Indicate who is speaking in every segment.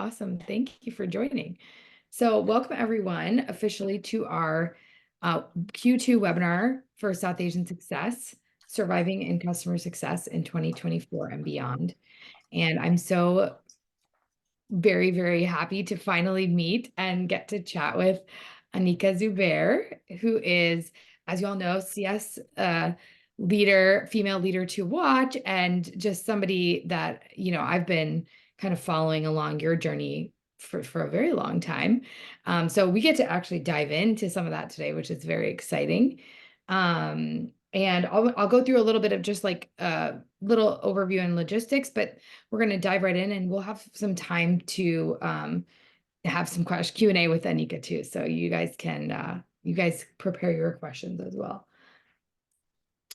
Speaker 1: Awesome. Thank you for joining. So welcome everyone officially to our Q2 webinar for South Asian Success, Surviving in Customer Success in 2024 and beyond. And I'm so very, very happy to finally meet and get to chat with Anika Zubair, who is, as you all know, CS leader, female leader to watch, and just somebody that, I've been kind of following along your journey for a very long time. So we get to actually dive into some of that today, which is very exciting. And I'll go through a little bit of just like a little overview and logistics, but we're going to dive right in and we'll have some time to have some Q&A with Anika too. So you guys can, you guys prepare your questions as well.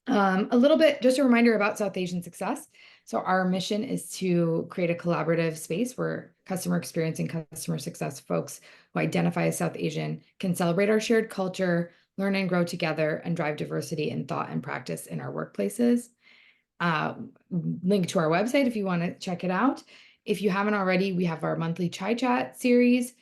Speaker 1: A little bit, just a reminder about South Asian Success. So our mission is to create a collaborative space where customer experience and customer success folks who identify as South Asian can celebrate our shared culture, learn and grow together, and drive diversity in thought and practice in our workplaces. Link to our website if you want to check it out. If you haven't already, we have our monthly Chai Chat series.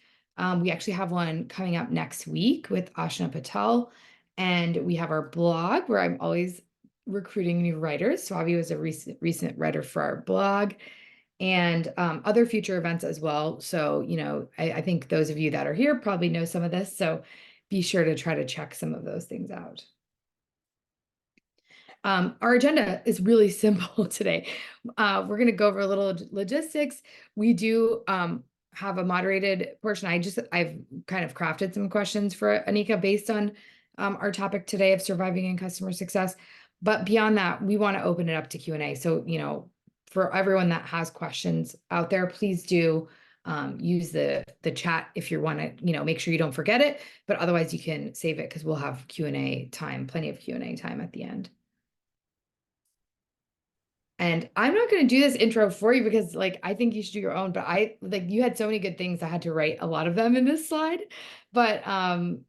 Speaker 1: We actually have one coming up next week with Ashna Patel. And we have our blog where I'm always recruiting new writers. Swavi was a recent writer for our blog, and other future events as well. So, I think those of you that are here probably know some of this. So be sure to try to check some of those things out. Our agenda is really simple today. We're going to go over a little logistics. We do have a moderated portion. I've kind of crafted some questions for Anika based on our topic today of surviving in customer success. But beyond that, we want to open it up to Q&A. So, for everyone that has questions out there, please do use the chat if you want to, make sure you don't forget it. But otherwise, you can save it because we'll have Q&A time, plenty of Q&A time at the end. And I'm not going to do this intro for you because I think you should do your own, but you had so many good things. I had to write a lot of them in this slide, but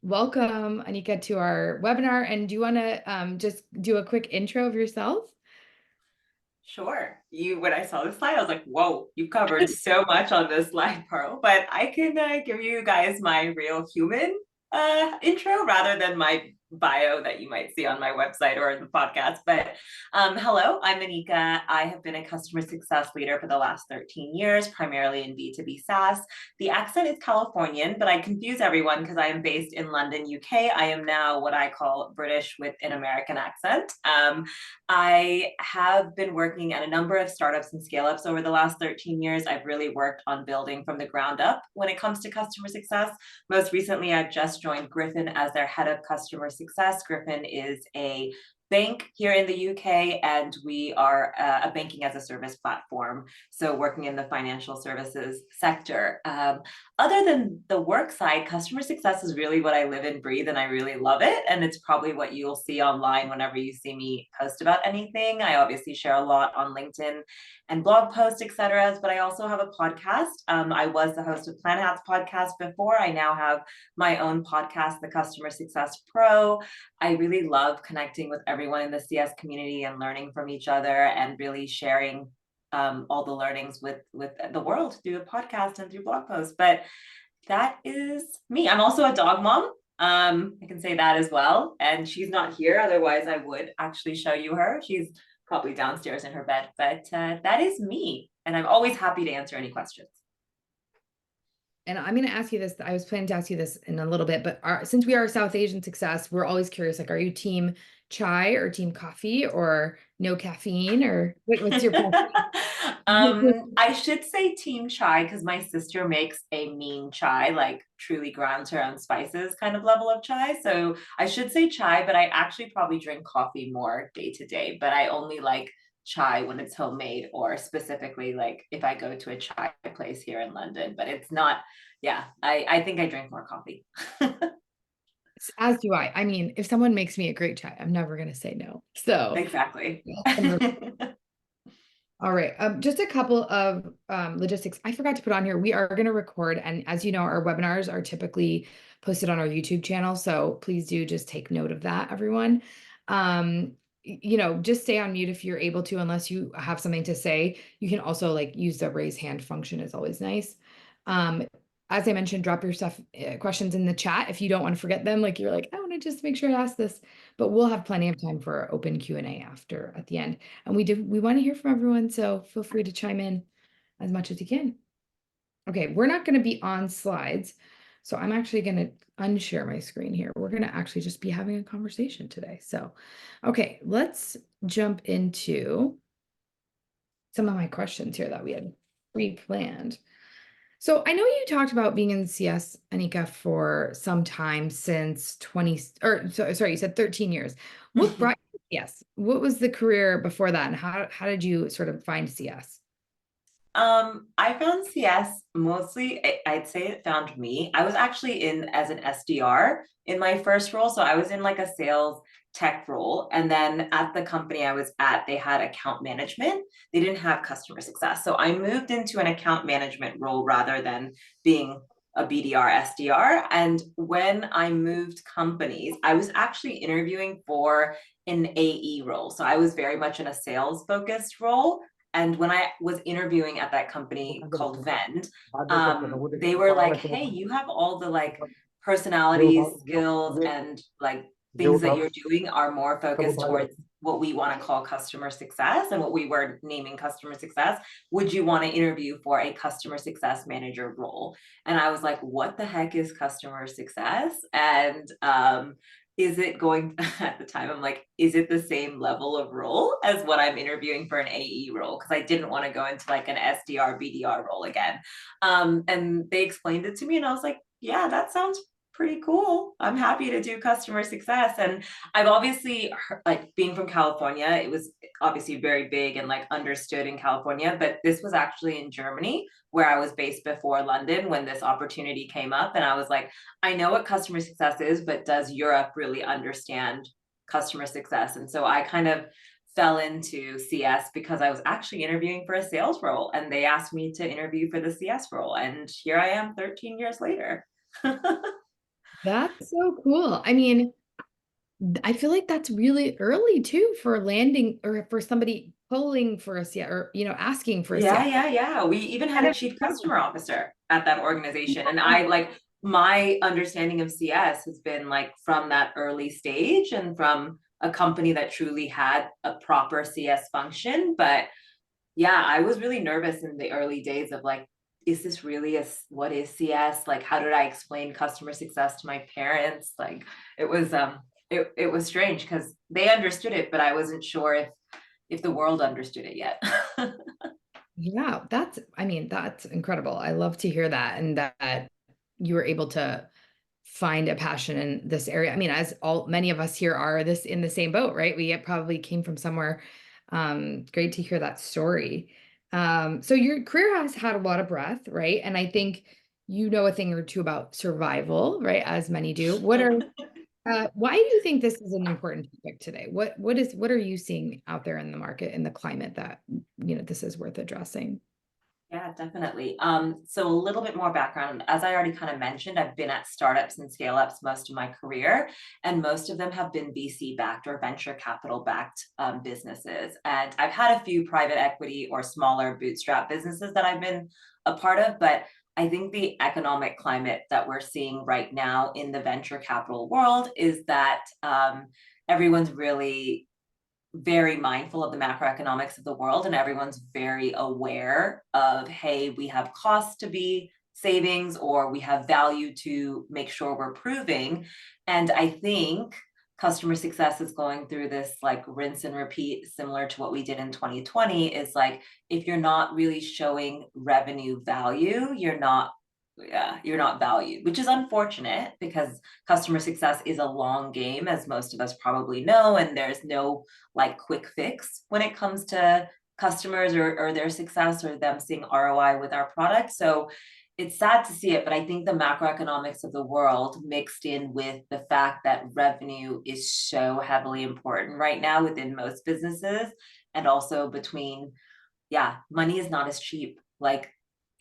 Speaker 1: welcome Anika to our webinar. And do you want to just do a quick intro of yourself?
Speaker 2: Sure. When I saw this slide, I was like, whoa, you've covered so much on this slide, Pearl, but I can give you guys my real human intro rather than my bio that you might see on my website or the podcast. But hello, I'm Anika. I have been a customer success leader for the last 13 years, primarily in B2B SaaS. The accent is Californian, but I confuse everyone because I am based in London, UK. I am now what I call British with an American accent. I have been working at a number of startups and scale-ups over the last 13 years. I've really worked on building from the ground up when it comes to customer success. Most recently, I've just joined Griffin as their head of customer success. Griffin is a bank here in the UK, and we are a banking as a service platform, so working in the financial services sector. Other than the work side, customer success is really what I live and breathe, and I really love it, and it's probably what you'll see online whenever you see me post about anything. I obviously share a lot on LinkedIn and blog posts, etc. But I also have a podcast. I was the host of Plan Hats podcast before. I now have my own podcast, The Customer Success Pro. I really love connecting with everyone in the CS community and learning from each other and really sharing all the learnings with the world through a podcast and through blog posts. But that is me. I'm also a dog mom. I can say that as well. And she's not here. Otherwise, I would actually show you her. She's probably downstairs in her bed, but that is me. And I'm always happy to answer any questions.
Speaker 1: And I'm going to ask you this. I was planning to ask you this in a little bit, but since we are South Asian Success, we're always curious, are you team chai or team coffee or no caffeine, or what's your preference?
Speaker 2: I should say team chai because my sister makes a mean chai, like truly grounds her own spices kind of level of chai. So I should say chai, but I actually probably drink coffee more day to day, but I only like chai when it's homemade, or specifically like if I go to a chai place here in London. But it's not, I think I drink more coffee.
Speaker 1: As do I. I mean, if someone makes me a great chai, I'm never going to say no. So
Speaker 2: exactly.
Speaker 1: All right. Just a couple of logistics I forgot to put on here. We are going to record, and as you know, our webinars are typically posted on our YouTube channel. So please do just take note of that, everyone. Just stay on mute if you're able to, unless you have something to say. You can also use the raise hand function, is always nice. As I mentioned, drop your stuff, questions in the chat if you don't want to forget them. Like you're like, I want to just make sure I ask this, but we'll have plenty of time for open Q&A after at the end. And we want to hear from everyone, so feel free to chime in as much as you can. Okay, we're not going to be on slides, so I'm actually going to unshare my screen here. We're going to actually just be having a conversation today. So, okay, let's jump into some of my questions here that we had pre-planned. So I know you talked about being in CS, Anika, for some time since 20, or sorry, you said 13 years. What brought you to CS? What was the career before that, and how did you sort of find CS?
Speaker 2: I found CS mostly, I'd say it found me. I was actually in as an SDR in my first role. So I was in like a sales tech role. And then at the company I was at, they had account management. They didn't have customer success. So I moved into an account management role rather than being a BDR, SDR. And when I moved companies, I was actually interviewing for an AE role. So I was very much in a sales focused role. And when I was interviewing at that company called Vend, they were like, hey, you have all the like personalities, skills, and like things that you're doing are more focused towards what we want to call customer success and what we were naming customer success. Would you want to interview for a customer success manager role? And I was like, what the heck is customer success? And is it going at the time I'm like, is it the same level of role as what I'm interviewing for an AE role? Because I didn't want to go into like an SDR BDR role again. And they explained it to me and I was like, yeah, that sounds pretty cool. I'm happy to do customer success. And I've obviously like being from California, it was obviously very big and like understood in California, but this was actually in Germany where I was based before London when this opportunity came up. And I was like, I know what customer success is, but does Europe really understand customer success? And so I kind of fell into CS because I was actually interviewing for a sales role and they asked me to interview for the CS role. And here I am 13 years later.
Speaker 1: That's so cool. I mean, I feel like that's really early too for landing or for somebody pulling for a CS or asking for a CS.
Speaker 2: Yeah. We even had
Speaker 1: Kind
Speaker 2: a
Speaker 1: of
Speaker 2: chief customer officer at that organization. And I like my understanding of CS has been like from that early stage and from a company that truly had a proper CS function. But yeah, I was really nervous in the early days of like, is this really what is CS? Like, how did I explain customer success to my parents? Like it was strange because they understood it, but I wasn't sure if the world understood it yet.
Speaker 1: Yeah, I mean, that's incredible. I love to hear that and that you were able to find a passion in this area. I mean, as many of us here are this in the same boat, right? We probably came from somewhere. Great to hear that story. So your career has had a lot of breadth, right? And I think you know a thing or two about survival, right? As many do. Why do you think this is an important topic today? What are you seeing out there in the market in the climate that this is worth addressing?
Speaker 2: Yeah, definitely. So a little bit more background. As I already kind of mentioned, I've been at startups and scale ups most of my career, and most of them have been VC backed or venture capital backed businesses. And I've had a few private equity or smaller bootstrap businesses that I've been a part of, but I think the economic climate that we're seeing right now in the venture capital world is that everyone's really very mindful of the macroeconomics of the world and everyone's very aware of, hey, we have costs to be savings or we have value to make sure we're proving. And I think customer success is going through this like rinse and repeat similar to what we did in 2020 is like if you're not really showing revenue value, you're not valued, which is unfortunate because customer success is a long game, as most of us probably know, and there's no like quick fix when it comes to customers or their success or them seeing ROI with our product. So it's sad to see it, but I think the macroeconomics of the world mixed in with the fact that revenue is so heavily important right now within most businesses, and also between, yeah, money is not as cheap. Like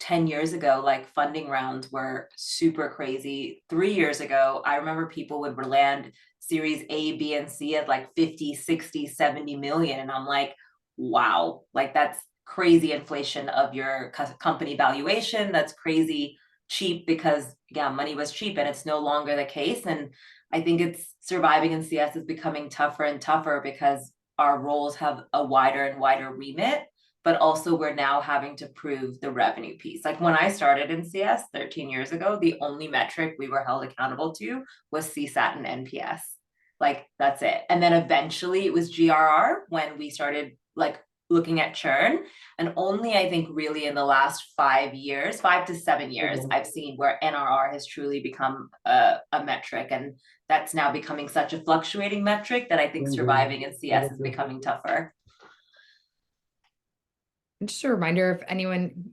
Speaker 2: 10 years ago, like funding rounds were super crazy. 3 years ago, I remember people would land series A, B, and C at like 50, 60, 70 million. And I'm like, wow, like that's crazy inflation of your company valuation. That's crazy cheap because yeah, money was cheap and it's no longer the case. And I think it's surviving in CS is becoming tougher and tougher because our roles have a wider and wider remit, but also we're now having to prove the revenue piece. Like when I started in CS 13 years ago, the only metric we were held accountable to was CSAT and NPS. Like that's it. And then eventually it was GRR when we started like looking at churn. And only I think really in the last 5 years, 5 to 7 years, I've seen where NRR has truly become a metric. And that's now becoming such a fluctuating metric that I think surviving in CS is becoming tougher.
Speaker 1: Just a reminder,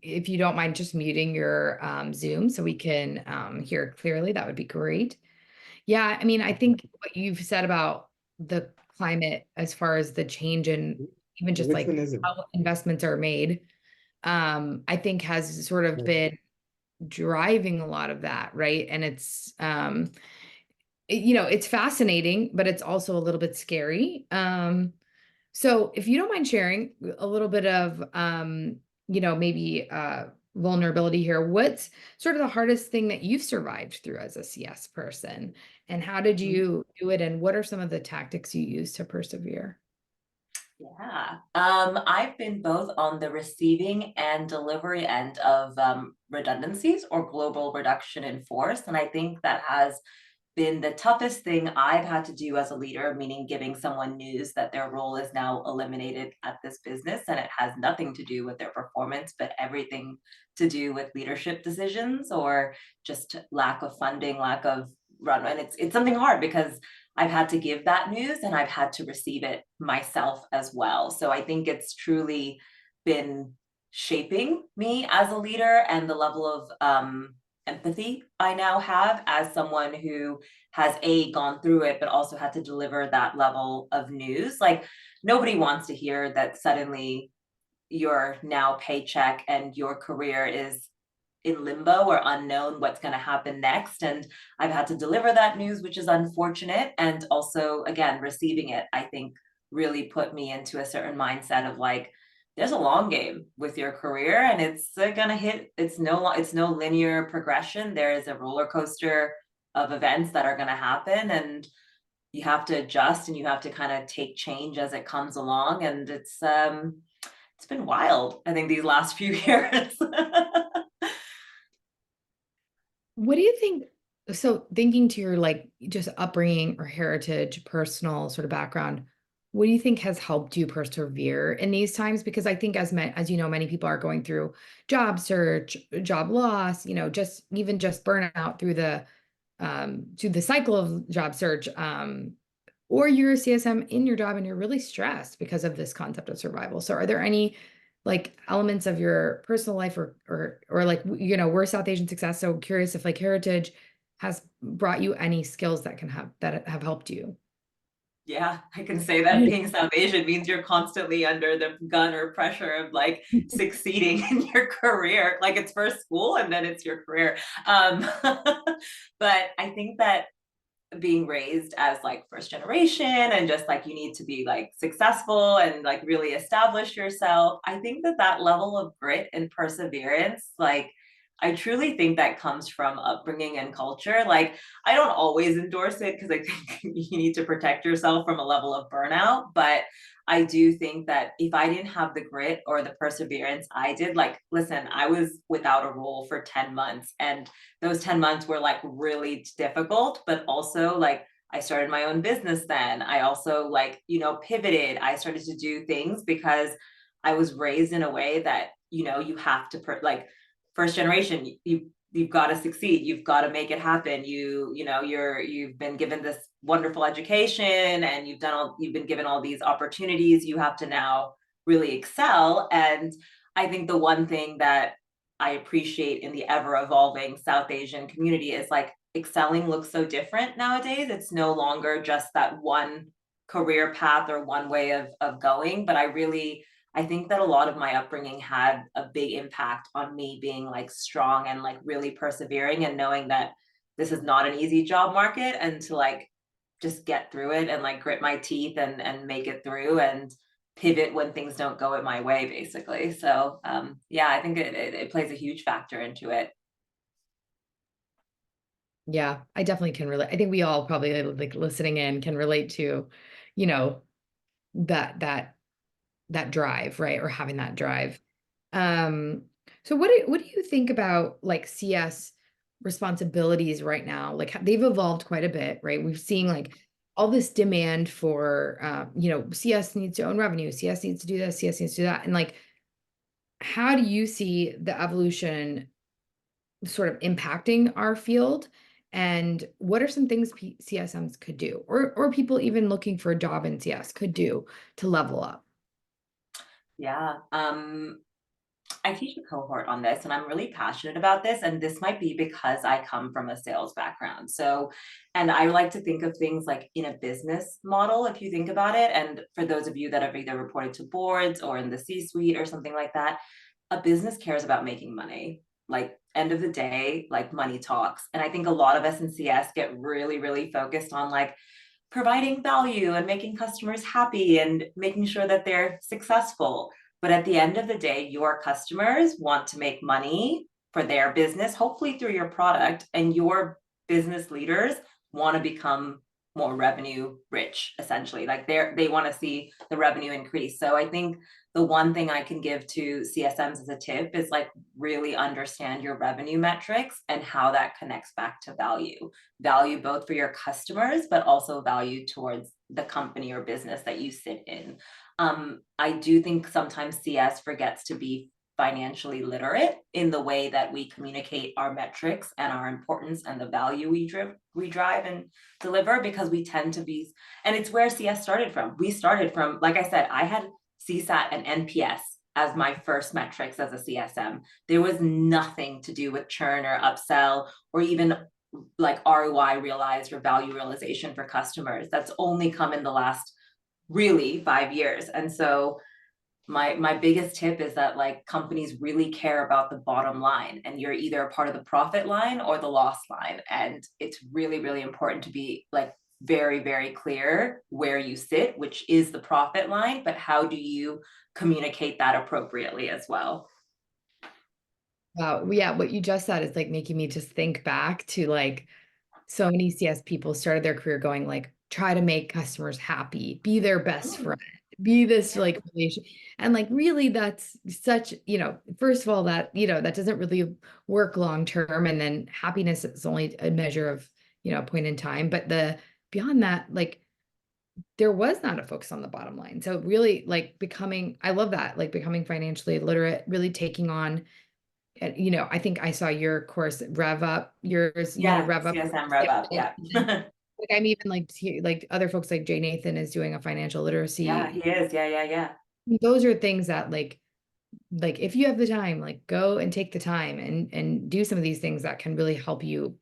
Speaker 1: if you don't mind just muting your Zoom so we can hear clearly, that would be great. Yeah, I mean, I think what you've said about the climate as far as the change in even just
Speaker 3: Which
Speaker 1: like
Speaker 3: one is it?
Speaker 1: how investments are made, I think has sort of been driving a lot of that, right? And it's it's fascinating, but it's also a little bit scary. So if you don't mind sharing a little bit of maybe vulnerability here, what's sort of the hardest thing that you've survived through as a CS person? And how did you do it? And what are some of the tactics you use to persevere?
Speaker 2: Yeah, I've been both on the receiving and delivery end of redundancies or global reduction in force. And I think that has been the toughest thing I've had to do as a leader, meaning giving someone news that their role is now eliminated at this business and it has nothing to do with their performance, but everything to do with leadership decisions or just lack of funding, lack of run. And it's something hard because I've had to give that news and I've had to receive it myself as well. So I think it's truly been shaping me as a leader and the level of empathy I now have as someone who has gone through it, but also had to deliver that level of news. Like nobody wants to hear that suddenly your now paycheck and your career is in limbo or unknown what's going to happen next. And I've had to deliver that news, which is unfortunate. And also, again, receiving it, I think really put me into a certain mindset of like, there's a long game with your career and it's gonna hit, it's no linear progression. There is a roller coaster of events that are gonna happen and you have to adjust and you have to kind of take change as it comes along. And it's been wild, I think, these last few years.
Speaker 1: What do you think? So thinking to your like just upbringing or heritage, personal sort of background, what do you think has helped you persevere in these times? Because I think as you know, many people are going through job search, job loss, just even just burnout through the cycle of job search. Or you're a CSM in your job and you're really stressed because of this concept of survival. So are there any like elements of your personal life or like we're South Asian Success, so curious if like heritage has brought you any skills that have helped you?
Speaker 2: Yeah, I can say that being South Asian means you're constantly under the gun or pressure of like succeeding in your career. Like it's first school and then it's your career. But I think that being raised as like first generation and just like you need to be like successful and like really establish yourself, I think that that level of grit and perseverance, like I truly think that comes from upbringing and culture. Like I don't always endorse it because I think you need to protect yourself from a level of burnout, but I do think that if I didn't have the grit or the perseverance I did, like listen, I was without a role for 10 months and those 10 months were like really difficult, but also like I started my own business then. I also like, pivoted. I started to do things because I was raised in a way that, you have to like first generation, you've got to succeed. You've got to make it happen. You've been given this wonderful education and you've been given all these opportunities. You have to now really excel. And I think the one thing that I appreciate in the ever evolving South Asian community is like excelling looks so different nowadays. It's no longer just that one career path or one way of going, but I think that a lot of my upbringing had a big impact on me being like strong and like really persevering and knowing that this is not an easy job market and to like just get through it and like grit my teeth and make it through and pivot when things don't go at my way, basically. So yeah, I think it plays a huge factor into it.
Speaker 1: Yeah, I definitely can relate. I think we all probably like listening in can relate to, you know, that drive, right? Or having that drive. Um, so what do you think about like CS responsibilities right now? Like they've evolved quite a bit, right? We've seen like all this demand for CS needs to own revenue, CS needs to do this, CS needs to do that. And like, how do you see the evolution sort of impacting our field? And what are some things CSMs could do, or people even looking for a job in CS could do to level up?
Speaker 2: Yeah. I teach a cohort on this and I'm really passionate about this. And this might be because I come from a sales background. So, and I like to think of things like in a business model, if you think about it. And for those of you that have either reported to boards or in the C suite or something like that, a business cares about making money. Like, end of the day, like money talks. And I think a lot of us in CS get really, really focused on like providing value and making customers happy and making sure that they're successful. But at the end of the day, your customers want to make money for their business, hopefully through your product, and your business leaders want to become more revenue rich, essentially. Like they want to see the revenue increase. So I think the one thing I can give to CSMs as a tip is like really understand your revenue metrics and how that connects back to value both for your customers, but also value towards the company or business that you sit in. I do think sometimes CS forgets to be financially literate in the way that we communicate our metrics and our importance and the value we drive and deliver, because we tend to be, and it's where CS started from. We started from, like I said, I had CSAT and NPS as my first metrics as a CSM. There was nothing to do with churn or upsell or even like ROI realized or value realization for customers. That's only come in the last really 5 years. And so my biggest tip is that like companies really care about the bottom line, and you're either a part of the profit line or the loss line. And it's really, really important to be like very, very clear where you sit, which is the profit line, but how do you communicate that appropriately as well?
Speaker 1: Wow, yeah, what you just said is like making me just think back to like so many CS people started their career going like try to make customers happy, be their best
Speaker 2: Mm,
Speaker 1: friend, be this
Speaker 2: yeah,
Speaker 1: like relation. And like really that's such, first of all, that, that doesn't really work long term. And then happiness is only a measure of, a point in time. But the beyond that, like there was not a focus on the bottom line. So really like I love that, like becoming financially literate, really taking on, I think I saw your course rev up yours,
Speaker 2: yeah,
Speaker 1: rev up.
Speaker 2: CSM rev up, yeah.
Speaker 1: Like I'm even like other folks like Jay Nathan is doing a financial
Speaker 2: Yeah,
Speaker 1: literacy.
Speaker 2: he is, yeah, yeah, yeah.
Speaker 1: Those are things that like if you have the time, like go and take the time and do some of these things that can really help you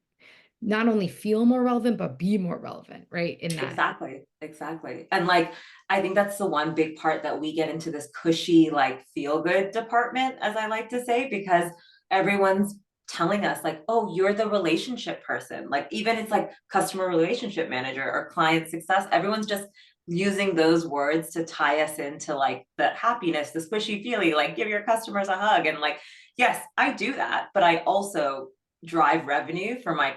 Speaker 1: not only feel more relevant, but be more relevant, right? In that.
Speaker 2: Exactly, exactly. And like, I think that's the one big part that we get into this cushy, like feel good department, as I like to say, because everyone's telling us, like, oh, you're the relationship person. Like, even it's like customer relationship manager or client success, everyone's just using those words to tie us into like the happiness, the squishy feely, like give your customers a hug. And like, yes, I do that, but I also drive revenue for my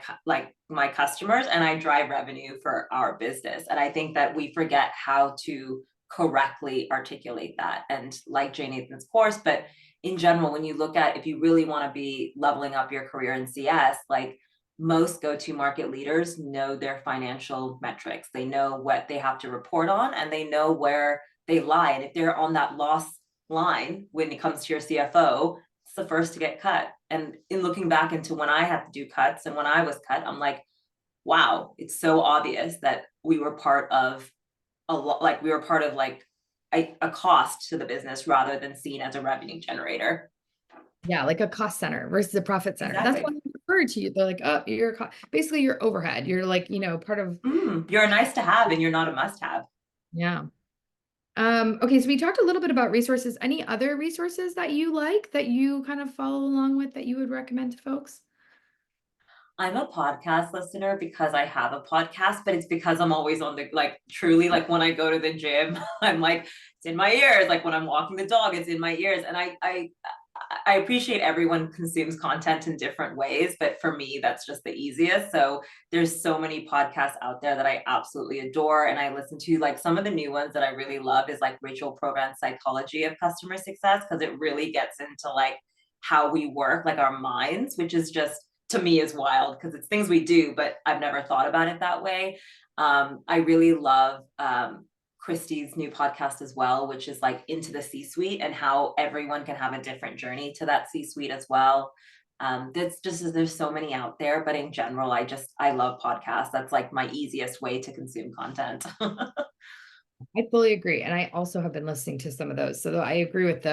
Speaker 2: customers, and I drive revenue for our business. And I think that we forget how to correctly articulate that. And like Jay Nathan's course, but in general, when you look at, if you really want to be leveling up your career in CS, like most go-to market leaders know their financial metrics. They know what they have to report on and they know where they lie. And if they're on that loss line when it comes to your CFO, it's the first to get cut. And in looking back into when I had to do cuts and when I was cut, I'm like, wow, it's so obvious that we were part of a lot, like we were part of like a cost to the business rather than seen as a revenue generator.
Speaker 1: Yeah, like a cost center versus a profit center. That's why
Speaker 2: Exactly.
Speaker 1: I refer to you. They're like, oh, basically your overhead. You're like, part of,
Speaker 2: You're a nice to have and you're not a must have.
Speaker 1: yeah. Okay, so we talked a little bit about resources. Any other resources that you like that you kind of follow along with that you would recommend to folks?
Speaker 2: I'm a podcast listener because I have a podcast, but it's because I'm always on the, like, truly, like when I go to the gym, I'm like, it's in my ears. Like when I'm walking the dog, it's in my ears. And I appreciate everyone consumes content in different ways, but for me, that's just the easiest. So there's so many podcasts out there that I absolutely adore. And I listen to, like, some of the new ones that I really love is like Rachel Provan's Psychology of Customer Success, because it really gets into like how we work, like our minds, which is just, to me, is wild because it's things we do, but I've never thought about it that way. I really love Christie's new podcast as well, which is like into the C-suite and how everyone can have a different journey to that C-suite as well. There's so many out there, but in general, I love podcasts. That's like my easiest way to consume content.
Speaker 1: I fully agree. And I also have been listening to some of those. So I agree with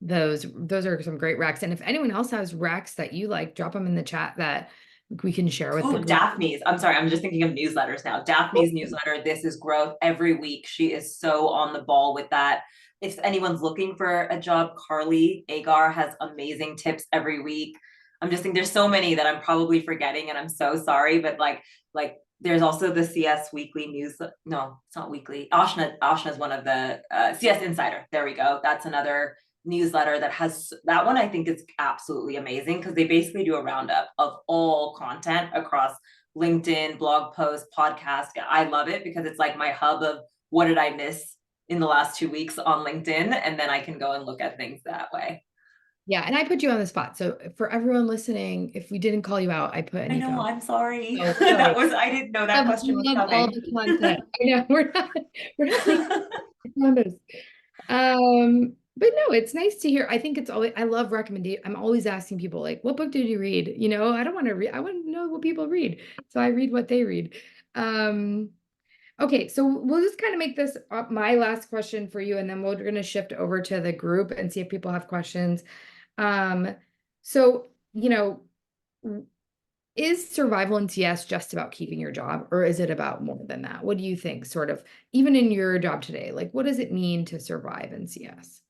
Speaker 1: those are some great recs. And if anyone else has recs that you like, drop them in the chat that we can share with the
Speaker 2: Oh,
Speaker 1: group.
Speaker 2: Daphne's. I'm sorry, I'm just thinking of newsletters now. Daphne's newsletter, This is Growth, every week. She is so on the ball with that. If anyone's looking for a job, Carly Agar has amazing tips every week. I'm just thinking there's so many that I'm probably forgetting, and I'm so sorry, but like there's also the CS Weekly news. No, it's not weekly. Ashna is one of the CS Insider. There we go. That's another newsletter that has that one. I think it's absolutely amazing because they basically do a roundup of all content across LinkedIn, blog posts, podcast. I love it because it's like my hub of what did I miss in the last 2 weeks on LinkedIn, and then I can go and look at things that way.
Speaker 1: Yeah, and I put you on the spot. So for everyone listening, if we didn't call you out, I put
Speaker 2: I know,
Speaker 1: Anika.
Speaker 2: I'm sorry.
Speaker 1: Oh,
Speaker 2: That
Speaker 1: sorry.
Speaker 2: was, I didn't know that
Speaker 1: I
Speaker 2: question was
Speaker 1: love all
Speaker 2: coming.
Speaker 1: the content. I know we're not making numbers. But no, it's nice to hear. I think it's always, I love recommendation. I'm always asking people like, what book did you read? You know, I don't want to read, I want to know what people read. So I read what they read. Um, okay, so we'll just kind of make this my last question for you, and then we're going to shift over to the group and see if people have questions. Um, so, you know, is survival in CS just about keeping your job, or is it about more than that? What do you think, sort of, even in your job today? Like, what does it mean to survive in CS?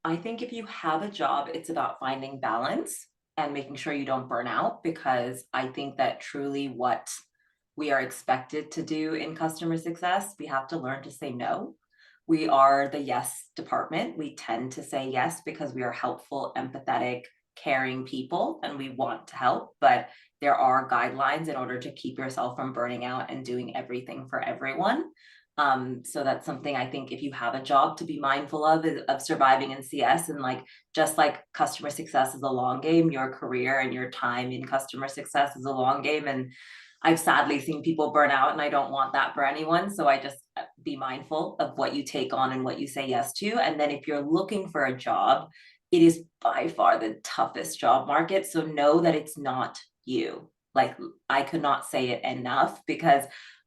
Speaker 2: I think if you have a job, it's about finding balance and making sure you don't burn out, because I think that truly what we are expected to do in customer success, we have to learn to say no. We are the yes department. We tend to say yes because we are helpful, empathetic, caring people, and we want to help. But there are guidelines in order to keep yourself from burning out and doing everything for everyone. So that's something I think if you have a job to be mindful of surviving in CS. And like, just like customer success is a long game, your career and your time in customer success is a long game. And I've sadly seen people burn out, and I don't want that for anyone. So I just be mindful of what you take on and what you say yes to. And then if you're looking for a job, it is by far the toughest job market. So know that it's not you. Like, I could not say it enough, because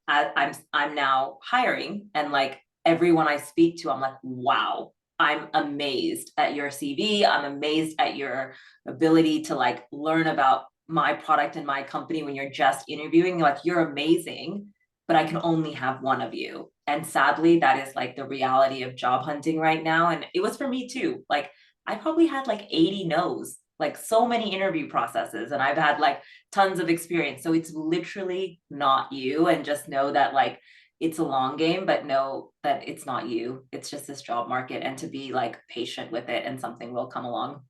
Speaker 2: I'm now hiring, and like everyone I speak to, I'm like, wow, I'm amazed at your CV. I'm amazed at your ability to like learn about my product and my company when you're just interviewing. Like, you're amazing, but I can only have one of you. And sadly, that is like the reality of job hunting right now. And it was for me too. Like, I probably had like 80 no's, like so many interview processes, and I've had like tons of experience. So it's literally not you. And just know that like it's a long game, but know that it's not you. It's just this job market, and to be like patient with it, and something will come along.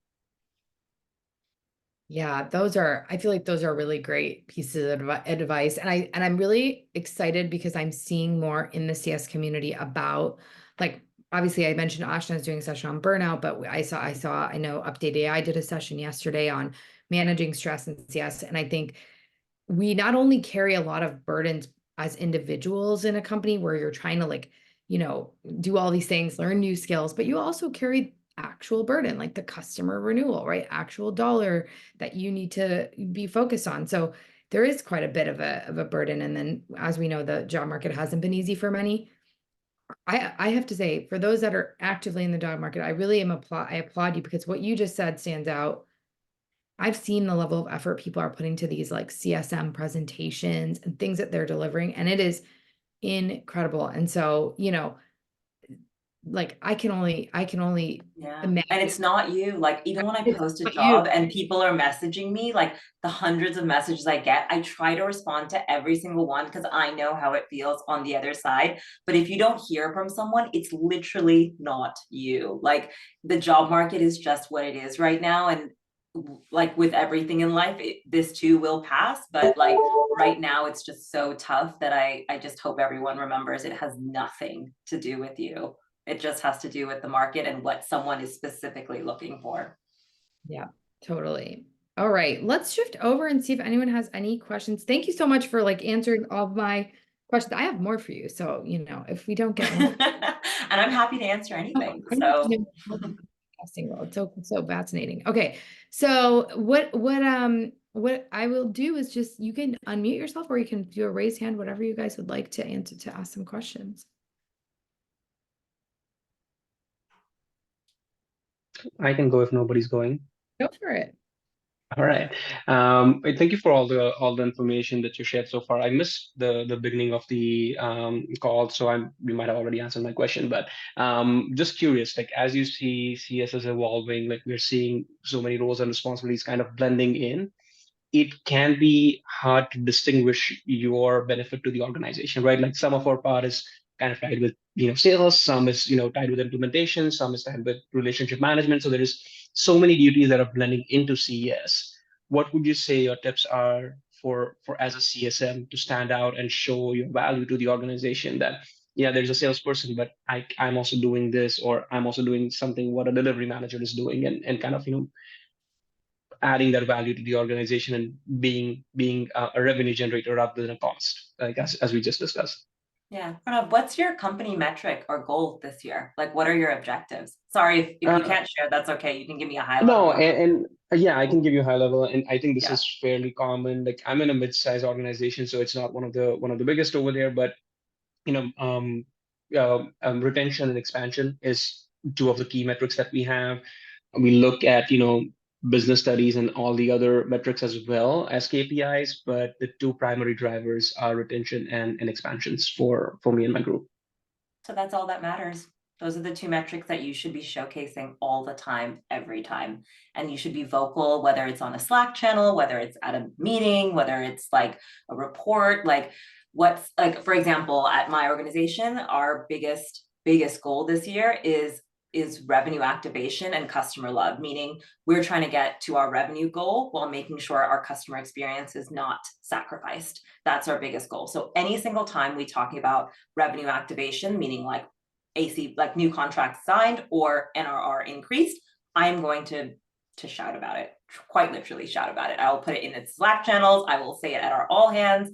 Speaker 1: Yeah, I feel like those are really great pieces of advice. And I'm really excited because I'm seeing more in the CS community about, like, obviously I mentioned Ashna is doing a session on burnout, but I know Update AI did a session yesterday on managing stress in CS. And I think we not only carry a lot of burdens as individuals in a company where you're trying to, like, do all these things, learn new skills, but you also carry actual burden, like the customer renewal, right? Actual dollar that you need to be focused on. So there is quite a bit of a burden. And then, as we know, the job market hasn't been easy for many. I have to say, for those that are actively in the job market, I applaud you, because what you just said stands out. I've seen the level of effort people are putting to these like CSM presentations and things that they're delivering, and it is incredible. And so, like I can only
Speaker 2: Yeah.
Speaker 1: imagine.
Speaker 2: And it's not you. Like, even when I
Speaker 1: It's
Speaker 2: post a
Speaker 1: not you.
Speaker 2: job and people are messaging me, like the hundreds of messages I get, I try to respond to every single one because I know how it feels on the other side. But if you don't hear from someone, it's literally not you. Like, the job market is just what it is right now. And like with everything in life, this too will pass. But like right now, it's just so tough that I just hope everyone remembers it has nothing to do with you. It just has to do with the market and what someone is specifically looking for.
Speaker 1: Yeah, totally. All right, let's shift over and see if anyone has any questions. Thank you so much for like answering all of my questions. I have more for you. So, if we don't get one.
Speaker 2: And I'm happy to answer
Speaker 1: Oh,
Speaker 2: anything.
Speaker 1: I'm
Speaker 2: So
Speaker 1: interested in the podcasting world. So fascinating. Okay. So what I will do is just you can unmute yourself or you can do a raise hand, whatever you guys would like to answer to ask some questions.
Speaker 3: I can go if nobody's going.
Speaker 1: Go for it.
Speaker 3: All right. Thank you for all the information that you shared so far. I missed the beginning of the call, so you might have already answered my question. But just curious, like as you see CSS evolving, like we're seeing so many roles and responsibilities kind of blending in, it can be hard to distinguish your benefit to the organization, right? Like some of our part is kind of tied with sales, some is tied with implementation, some is tied with relationship management. So there is so many duties that are blending into CES. What would you say your tips are for as a CSM to stand out and show your value to the organization that yeah, there's a salesperson, but I'm also doing this, or I'm also doing something what a delivery manager is doing, and kind of adding that value to the organization and being a revenue generator rather than a cost, like as we just discussed.
Speaker 2: yeah, Pranav, what's your company metric or goal this year? Like, what are your objectives? Sorry, if you
Speaker 3: Uh,
Speaker 2: can't share, that's okay. You can give me a high
Speaker 3: no,
Speaker 2: level.
Speaker 3: and yeah, I can give you high level, and I think this
Speaker 2: Yeah.
Speaker 3: is fairly common. Like I'm in a mid-sized organization, so it's not one of the biggest over there, but you know, retention and expansion is two of the key metrics that we have. We look at, business studies and all the other metrics as well as KPIs, but the two primary drivers are retention and expansions for me and my group.
Speaker 2: So that's all that matters. Those are the two metrics that you should be showcasing all the time, every time. And you should be vocal, whether it's on a Slack channel, whether it's at a meeting, whether it's like a report, like what's like, for example, at my organization, our biggest goal this year is revenue activation and customer love, meaning we're trying to get to our revenue goal while making sure our customer experience is not sacrificed. That's our biggest goal. So any single time we talking about revenue activation, meaning like AC, like new contracts signed or NRR increased, I am going to shout about it, quite literally shout about it. I will put it in its Slack channels. I will say it at our all hands.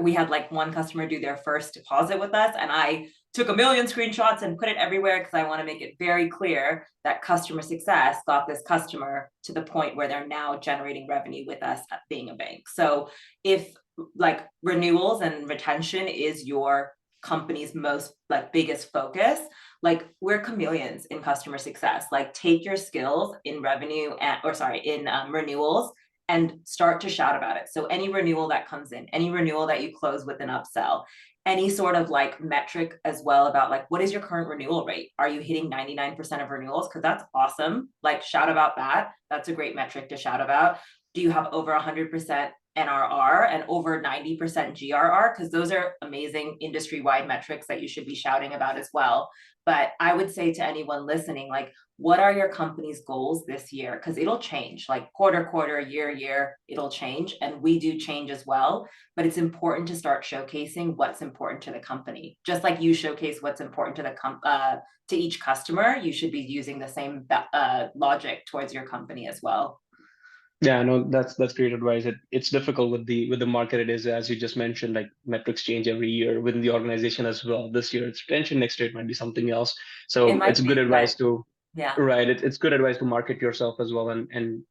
Speaker 2: We had like one customer do their first deposit with us, and I took a million screenshots and put it everywhere because I want to make it very clear that customer success got this customer to the point where they're now generating revenue with us at being a bank. So if like renewals and retention is your company's most like biggest focus, like we're chameleons in customer success. Like take your skills in revenue in renewals and start to shout about it. So any renewal that comes in, any renewal that you close with an upsell, any sort of like metric as well about like what is your current renewal rate? Are you hitting 99% of renewals? Because that's awesome. Like shout about that. That's a great metric to shout about. Do you have over 100% NRR and over 90% GRR? Because those are amazing industry-wide metrics that you should be shouting about as well. But I would say to anyone listening, like, what are your company's goals this year? Because it'll change, like quarter, year, it'll change. And we do change as well. But it's important to start showcasing what's important to the company. Just like you showcase what's important to to each customer, you should be using the same logic towards your company as well.
Speaker 3: Yeah, no, that's great advice. It's difficult with the market it is, as you just mentioned, like metrics change every year within the organization as well. This year it's retention, next year it might be something else.
Speaker 2: It
Speaker 3: So it's
Speaker 2: might
Speaker 3: good
Speaker 2: be,
Speaker 3: advice
Speaker 2: but
Speaker 3: to
Speaker 2: yeah.
Speaker 3: right. It's good advice to market yourself as well and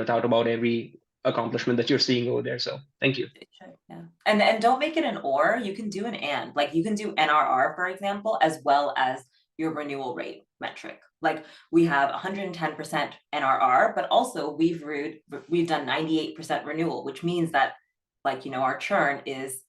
Speaker 3: tout about every accomplishment that you're seeing over there. So thank you.
Speaker 2: It should, yeah. And don't make it an or, you can do an and. Like you can do NRR, for example, as well as your renewal rate metric. Like we have 110% NRR, but also we've done 98% renewal, which means that like, our churn is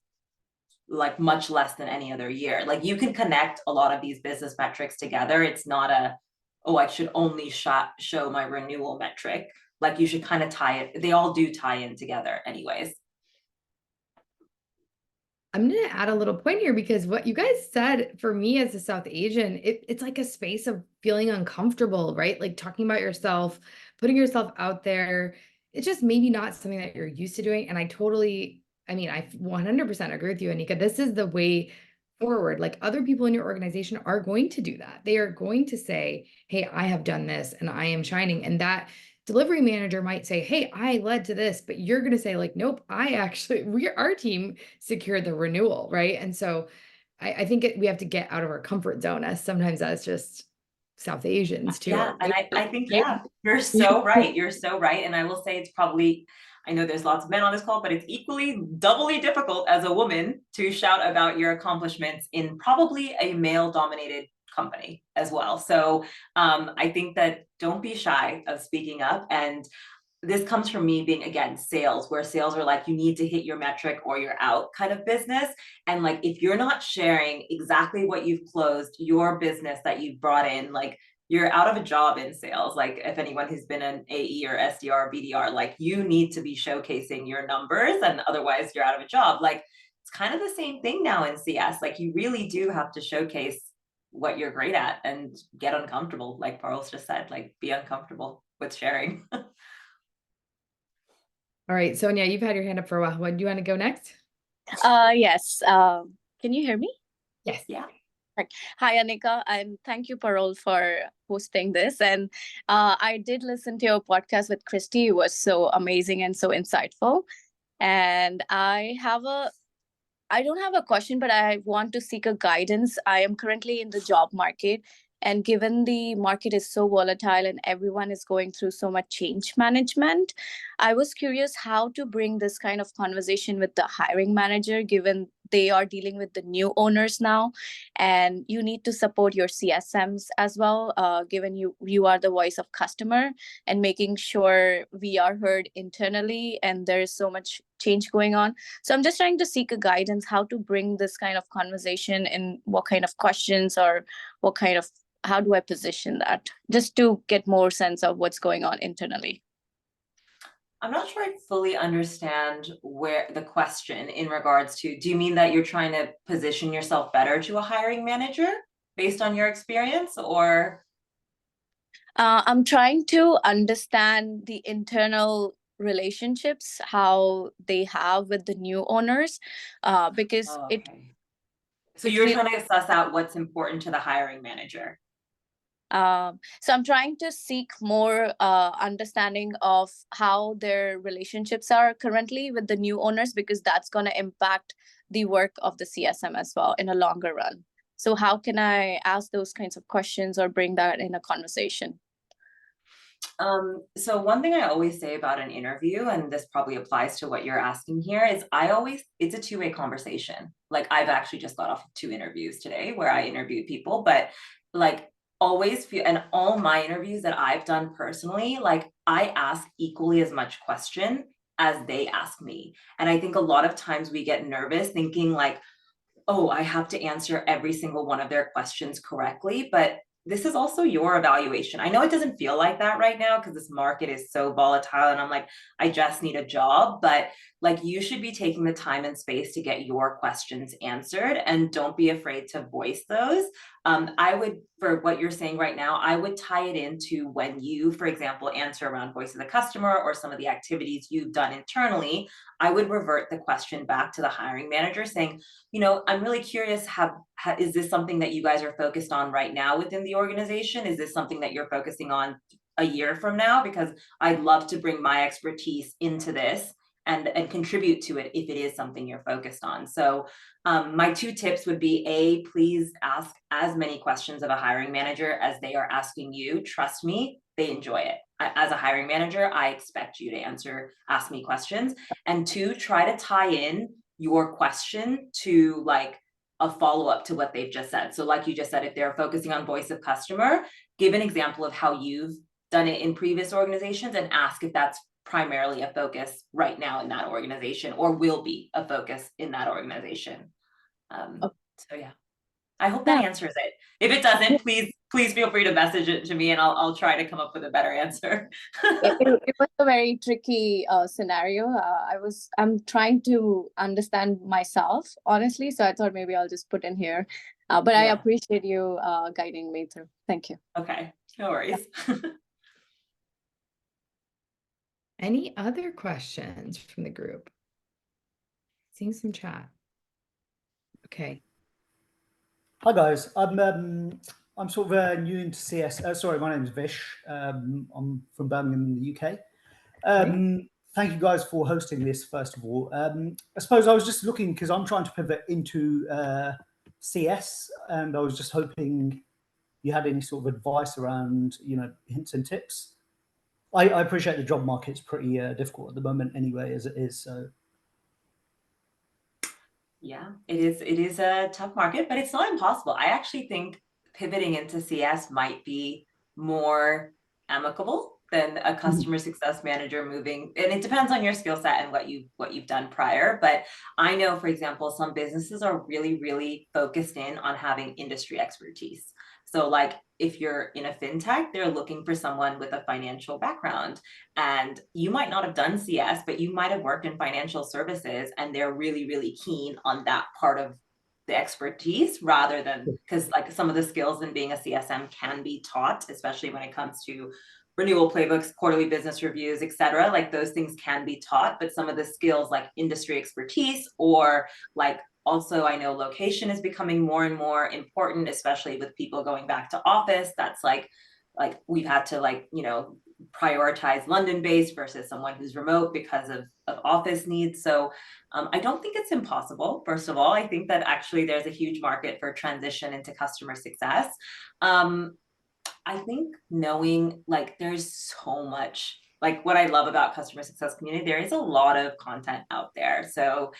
Speaker 2: like much less than any other year. Like you can connect a lot of these business metrics together. It's not a, oh, I should only show my renewal metric. Like you should kind of tie it. They all do tie in together anyways.
Speaker 1: I'm going to add a little point here because what you guys said for me as a South Asian, it's like a space of feeling uncomfortable, right? Like talking about yourself, putting yourself out there. It's just maybe not something that you're used to doing. And I 100% agree with you, Anika. This is the way forward. Like other people in your organization are going to do that. They are going to say, hey, I have done this and I am shining. And that delivery manager might say, hey, I led to this, but you're going to say like, nope, our team secured the renewal, right? And so I think we have to get out of our comfort zone, as sometimes that's just South Asians too.
Speaker 2: Yeah, and I think, yeah, you're so right. You're so right. And I will say it's probably, I know there's lots of men on this call, but it's equally doubly difficult as a woman to shout about your accomplishments in probably a male-dominated company as well. So I think that don't be shy of speaking up. And this comes from me being, again, sales, where sales are like, you need to hit your metric or you're out kind of business. And like, if you're not sharing exactly what you've closed, your business that you've brought in, like you're out of a job in sales. Like if anyone who's been an AE or SDR or BDR, like you need to be showcasing your numbers and otherwise you're out of a job. Like it's kind of the same thing now in CS. Like you really do have to showcase what you're great at and get uncomfortable. Like Parul's just said, like be uncomfortable with sharing.
Speaker 1: All right, Sonia, you've had your hand up for a while. What do you want to go next?
Speaker 4: Yes. Can you hear me?
Speaker 1: Yes.
Speaker 2: Yeah.
Speaker 4: Hi, Anika, and thank you, Parul, for hosting this. And I did listen to your podcast with Christy. It was so amazing and so insightful. And I don't have a question, but I want to seek a guidance. I am currently in the job market, and given the market is so volatile and everyone is going through so much change management, I was curious how to bring this kind of conversation with the hiring manager, given they are dealing with the new owners now, and you need to support your CSMs as well, given you are the voice of customer, and making sure we are heard internally, and there is so much change going on. So I'm just trying to seek a guidance how to bring this kind of conversation, and what kind of questions, or how do I position that, just to get more sense of what's going on internally.
Speaker 2: I'm not sure I fully understand where the question in regards to, do you mean that you're trying to position yourself better to a hiring manager based on your experience, or?
Speaker 4: I'm trying to understand the internal relationships, how they have with the new owners, because
Speaker 2: Oh, okay. So you're trying to suss out what's important to the hiring manager.
Speaker 4: So I'm trying to seek more understanding of how their relationships are currently with the new owners, because that's going to impact the work of the CSM as well in a longer run. So how can I ask those kinds of questions or bring that in a conversation?
Speaker 2: So one thing I always say about an interview, and this probably applies to what you're asking here, is it's a two-way conversation. Like I've actually just got off 2 interviews today where I interviewed people, but like always feel, and all my interviews that I've done personally, like I ask equally as much question as they ask me. And I think a lot of times we get nervous thinking like, oh, I have to answer every single one of their questions correctly, but this is also your evaluation. I know it doesn't feel like that right now because this market is so volatile and I'm like, I just need a job, but like you should be taking the time and space to get your questions answered, and don't be afraid to voice those. I would, for what you're saying right now, I would tie it into when you, for example, answer around voice of the customer or some of the activities you've done internally. I would revert the question back to the hiring manager saying, you know, I'm really curious, is this something that you guys are focused on right now within the organization? Is this something that you're focusing on a year from now? Because I'd love to bring my expertise into this and contribute to it if it is something you're focused on. So my 2 tips would be, A, please ask as many questions of a hiring manager as they are asking you. Trust me, they enjoy it. As a hiring manager, I expect you to ask me questions. And 2, try to tie in your question to like a follow-up to what they've just said. So like you just said, if they're focusing on voice of customer, give an example of how you've done it in previous organizations and ask if that's primarily a focus right now in that organization or will be a focus in that organization.
Speaker 4: Okay.
Speaker 2: So yeah, I hope that
Speaker 4: Yeah.
Speaker 2: answers it. If it doesn't, please feel free to message it to me and I'll try to come up with a better answer.
Speaker 4: It was a very tricky scenario. I'm trying to understand myself, honestly. So I thought maybe I'll just put in here. But I
Speaker 2: Yeah.
Speaker 4: appreciate you guiding me through. Thank you.
Speaker 2: Okay, no worries.
Speaker 1: Any other questions from the group? Seeing some chat. Okay.
Speaker 5: Hi guys, I'm sort of new into CS. Sorry, my name is Vish. I'm from Birmingham in the UK. Thank you guys for hosting this. First of all, I suppose I was just looking because I'm trying to pivot into CS, and I was just hoping you had any sort of advice around, hints and tips. I appreciate the job market's pretty difficult at the moment, anyway, as it is. So.
Speaker 2: Yeah, it is a tough market, but it's not impossible. I actually think pivoting into CS might be more amicable than a customer success manager moving, and it depends on your skill set and what you've done prior. But I know, for example, some businesses are really focused in on having industry expertise. So like if you're in a fintech, they're looking for someone with a financial background, and you might not have done CS, but you might have worked in financial services, and they're really keen on that part of the expertise, rather than, because like some of the skills in being a CSM can be taught, especially when it comes to renewal playbooks, quarterly business reviews, etc. Like those things can be taught, but some of the skills like industry expertise, or like also I know location is becoming more and more important, especially with people going back to office. That's like we've had to prioritize London based versus someone who's remote because of office needs. So I don't think it's impossible. First of all, I think that actually there's a huge market for transition into customer success. I think knowing there's so much, what I love about customer success community, there is a lot of content out there. So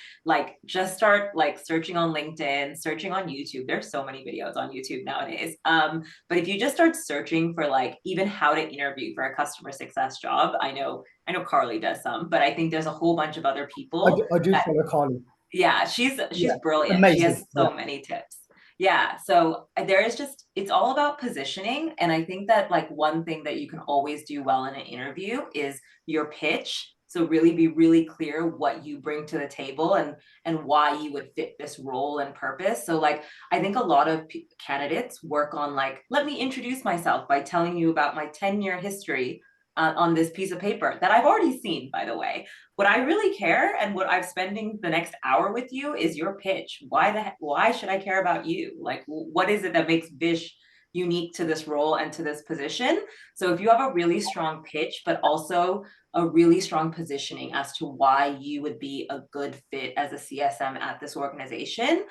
Speaker 2: just start searching on LinkedIn, searching on YouTube. There's so many videos on YouTube nowadays. But if you just start searching for even how to interview for a customer success job, I know Carly does some, but I think there's a whole bunch of other people.
Speaker 5: I do follow Carly.
Speaker 2: Yeah, she's brilliant.
Speaker 5: Amazing.
Speaker 2: She has so many tips. Yeah, so there is it's all about positioning. And I think that one thing that you can always do well in an interview is your pitch. So really be really clear what you bring to the table and why you would fit this role and purpose. So I think a lot of candidates work on let me introduce myself by telling you about my 10-year history on this piece of paper that I've already seen, by the way. What I really care and what I'm spending the next hour with you is your pitch. Why should I care about you? What is it that makes Vish unique to this role and to this position? So if you have a really strong pitch, but also a really strong positioning as to why you would be a good fit as a CSM at this organization,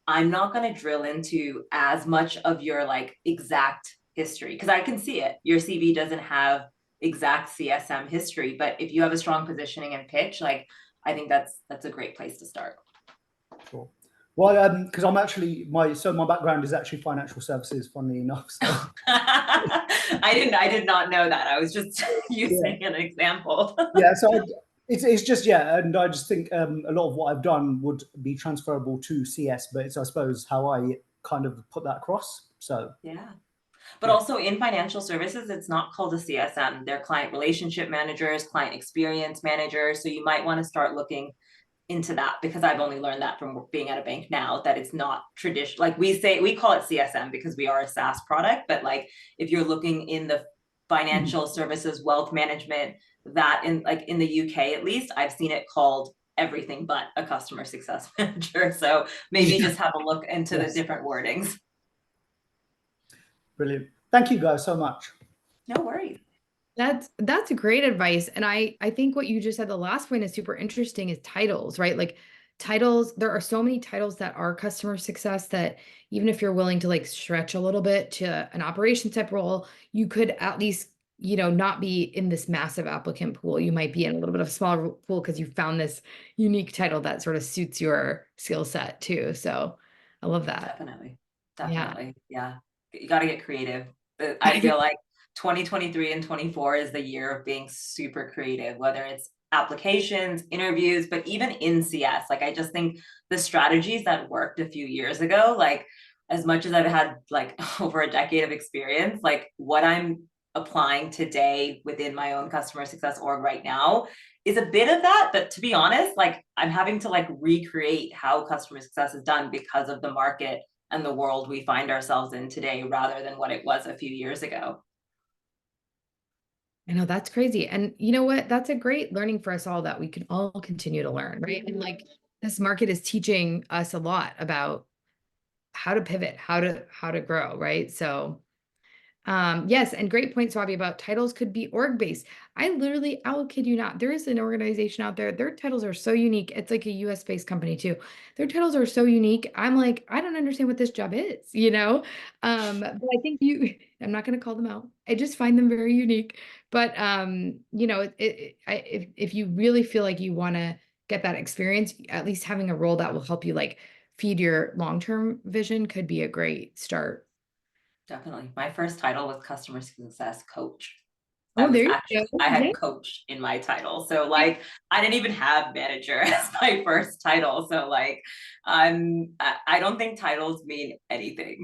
Speaker 2: I'm not going to drill into as much of your exact history, because I can see it. Your CV doesn't have exact CSM history, but if you have a strong positioning and pitch, I think that's a great place to start.
Speaker 5: Sure. Well, because I'm actually my background is actually financial services, funnily enough. So.
Speaker 2: I did not know that. I was just using an example.
Speaker 5: Yeah, so it's just and I just think a lot of what I've done would be transferable to CS, but it's I suppose how I kind of put that across. So
Speaker 2: yeah. But also in financial services, it's not called a CSM. They're client relationship managers, client experience managers. So you might want to start looking into that, because I've only learned that from being at a bank now, that it's not traditional. We call it CSM because we are a SaaS product, but if you're looking in the financial services, wealth management, that in the UK, at least I've seen it called everything but a customer success manager. So maybe just have a look into the different wordings.
Speaker 5: Brilliant. Thank you guys so much.
Speaker 2: No worries.
Speaker 1: That's great advice. And I think what you just said, the last point is super interesting, is titles, right? Titles, there are so many titles that are customer success that even if you're willing to stretch a little bit to an operations type role, you could at least, not be in this massive applicant pool. You might be in a little bit of a smaller pool because you found this unique title that sort of suits your skill set too. So I love that.
Speaker 2: Definitely. Yeah. You got to get creative. I feel like 2023 and 24 is the year of being super creative, whether it's applications, interviews, but even in CS, like I just think the strategies that worked a few years ago, like as much as I've had like over a decade of experience, like what I'm applying today within my own customer success org right now is a bit of that. But to be honest, like I'm having to like recreate how customer success is done because of the market and the world we find ourselves in today rather than what it was a few years ago.
Speaker 1: I know that's crazy. And you know what? That's a great learning for us all that we can all continue to learn, right? And like this market is teaching us a lot about how to pivot, how to grow, right? So yes, and great point, Swabi, about titles could be org based. I'll kid you not, there is an organization out there, their titles are so unique. It's like a US based company too. Their titles are so unique. I'm like, I don't understand what this job is, you know? But I think I'm not going to call them out. I just find them very unique. But, you know, if you really feel like you want to get that experience, at least having a role that will help you like feed your long-term vision could be a great start.
Speaker 2: Definitely. My first title was customer success coach.
Speaker 1: Oh, there you go.
Speaker 2: I had
Speaker 1: Yeah.
Speaker 2: coach in my title. So like I didn't even have manager as my first title. So like I don't think titles mean anything.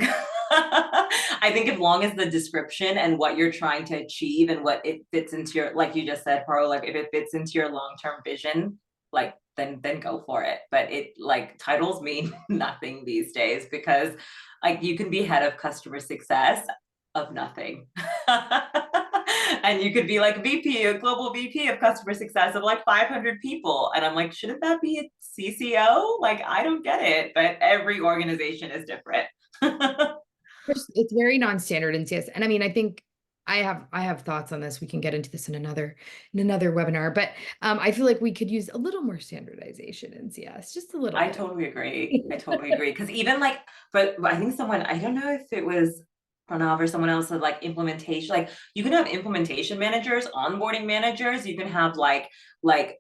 Speaker 2: I think as long as the description and what you're trying to achieve and what it fits into your, like you just said, Paro, like if it fits into your long-term vision, like then go for it. But it like titles mean nothing these days because like you can be head of customer success of nothing. And you could be like VP, a global VP of customer success of like 500 people. And I'm like, shouldn't that be a CCO? Like, I don't get it, but every organization is different.
Speaker 1: It's very non-standard in CS. And I mean, I think I have thoughts on this. We can get into this in another webinar, but I feel like we could use a little more standardization in CS, just a little
Speaker 2: I
Speaker 1: bit.
Speaker 2: totally agree. I totally agree. Because even like, but I think someone, I don't know if it was Pranav or someone else said like implementation, like you can have implementation managers, onboarding managers, you can have like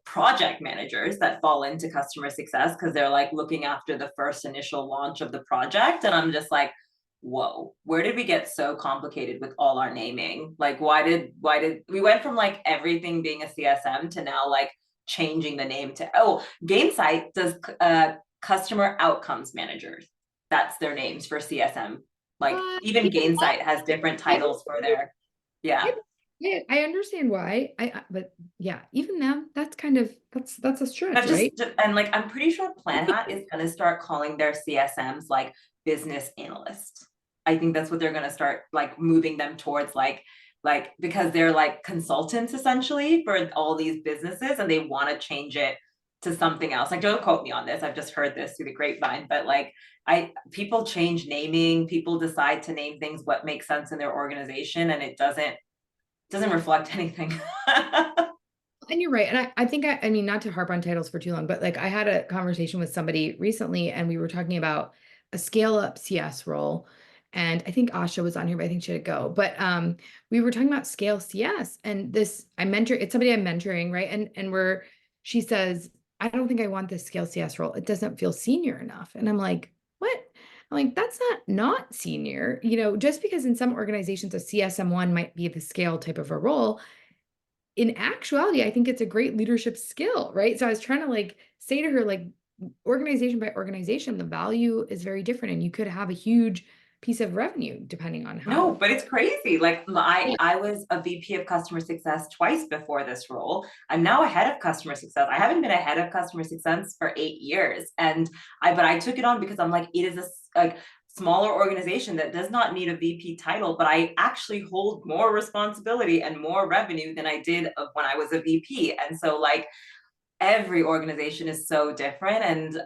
Speaker 2: project managers that fall into customer success because they're like looking after the first initial launch of the project. And I'm just like, whoa, where did we get so complicated with all our naming? Like why did we went from like everything being a CSM to now like changing the name to Gainsight does customer outcomes managers. That's their names for CSM. Like even Gainsight has different titles for their
Speaker 1: Yeah, I understand why. But yeah, even them, that's kind of that's a stretch,
Speaker 2: that's
Speaker 1: right?
Speaker 2: and like I'm pretty sure Plan Hat is going to start calling their CSMs like business analysts. I think that's what they're going to start like moving them towards like because they're like consultants essentially for all these businesses and they want to change it to something else. Like don't quote me on this. I've just heard this through the grapevine, but like people change naming, people decide to name things what makes sense in their organization and it doesn't reflect anything.
Speaker 1: And you're right. And I think I mean, not to harp on titles for too long, but like I had a conversation with somebody recently and we were talking about a scale up CS role. And I think Asha was on here, but I think she had to go. But we were talking about scale CS and it's somebody I'm mentoring, right? And she says, I don't think I want this scale CS role. It doesn't feel senior enough. And I'm like, what? I'm like, that's not senior, you know, just because in some organizations a CSM1 might be the scale type of a role in actuality, I think it's a great leadership skill, right? So I was trying to like say to her, like organization by organization, the value is very different and you could have a huge piece of revenue depending on how.
Speaker 2: No, but it's crazy. Like I was a VP of customer success twice before this role. I'm now a head of customer success. I haven't been a head of customer success for 8 years. And I took it on because I'm like, it is a smaller organization that does not need a VP title, but I actually hold more responsibility and more revenue than I did when I was a VP. And so like every organization is so different. And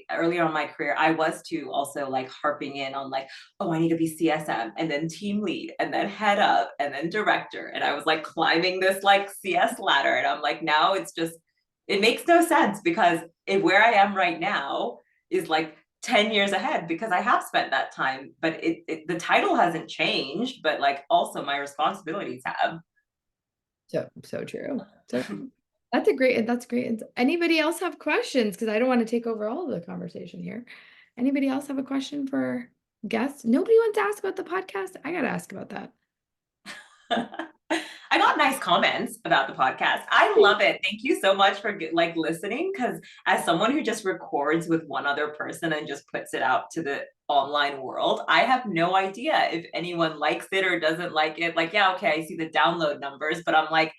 Speaker 2: earlier on my career, I was too also like harping in on like, oh, I need to be CSM and then team lead and then head up and then director. And I was like climbing this like CS ladder. And I'm like, now it's just, it makes no sense because where I am right now is like 10 years ahead because I have spent that time, but the title hasn't changed, but like also my responsibilities have.
Speaker 1: So true. So true. That's great. Anybody else have questions? Because I don't want to take over all of the conversation here. Anybody else have a question for guests? Nobody wants to ask about the podcast. I got to ask about that.
Speaker 2: I got nice comments about the podcast. I love it. Thank you so much for like listening, because as someone who just records with one other person and just puts it out to the online world, I have no idea if anyone likes it or doesn't like it. Like, yeah, okay, I see the download numbers, but I'm like,